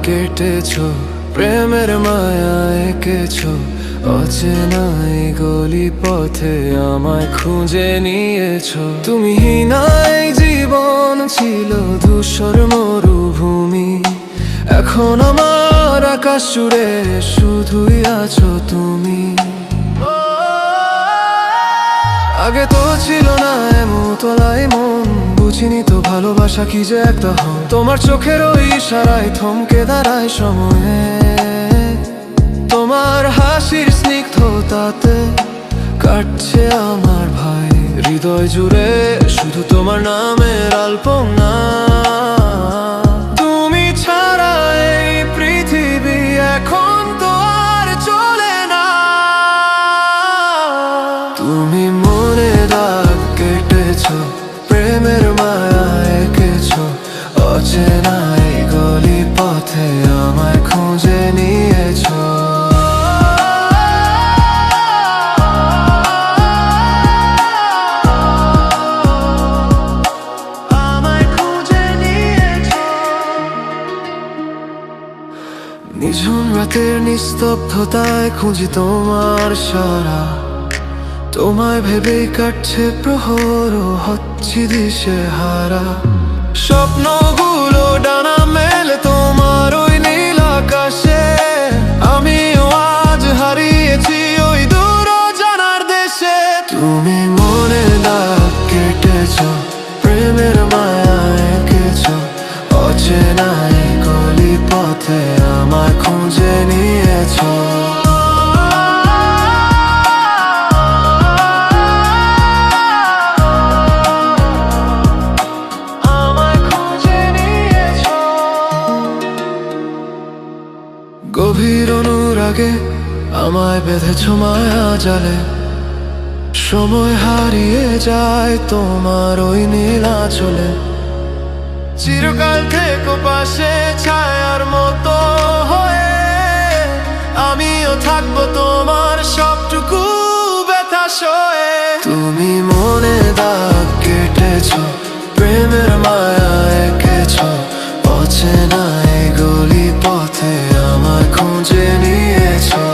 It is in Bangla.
কেটেছো, প্রেমের মায়া এঁকেছো, অচেনা এই গলি পথে আমায় খুঁজে নিয়েছো। তুমি না, এই জীবন ছিল ধূসর মরুভূমি, এখন আমার আকাশ জুড়ে শুধুই আছো তুমি। আগে তো ছিল না এমন তোলাই মন, বুঝিনি তো ভালোবাসা কি যে একটা হন। তোমার চোখের ওই ইশারায় থমকে দাঁড়ায় সময়ে, তোমার হাসির স্নিগ্ধতাতে কাটছে আমার ভাই। হৃদয় জুড়ে শুধু তোমার নামের আলপনা, তুমি ছাড়া এই পৃথিবী এখন তো আর চলে না। তুমি মনে দাগ কেটেছো, প্রেমের মায়া এঁকেছো, অচেনা এই গলি পথে আমায় খুঁজে নিয়েছো। নিঝুম রাতের নিস্তব্ধতায় খুঁজি তোমার সারা, তোমায় ভেবেই কাটছে প্রহর ও হচ্ছি দিশে হারা। স্বপ্নগুলো ডানা মেলে তোমার ওই নীল আকাশে, আমিও আজ হারিয়েছি ওই দূর জানার দেশে। তুমি মনে দাগ কেটেছো, প্রেমের মায়া এঁকেছো, অচেনা এই গলি পথে আমায় খুঁজে নিয়েছো। গভীর অনুরাগে আমায় বেঁধেছো মায়া জালে, সময় হারিয়ে যায় তোমার ওই নীল আঁচলে। চিরকাল থেকো পাশে ছায়ার মতো হয়ে, আমিও থাকবো তোমার সবটুকু ব্যথা সয়ে। তুমি মনে দাগ কেটেছো, প্রেমের মায়া এঁকেছো, অচেনা এই গলি পথে আমায় খুঁজে নিয়েছো।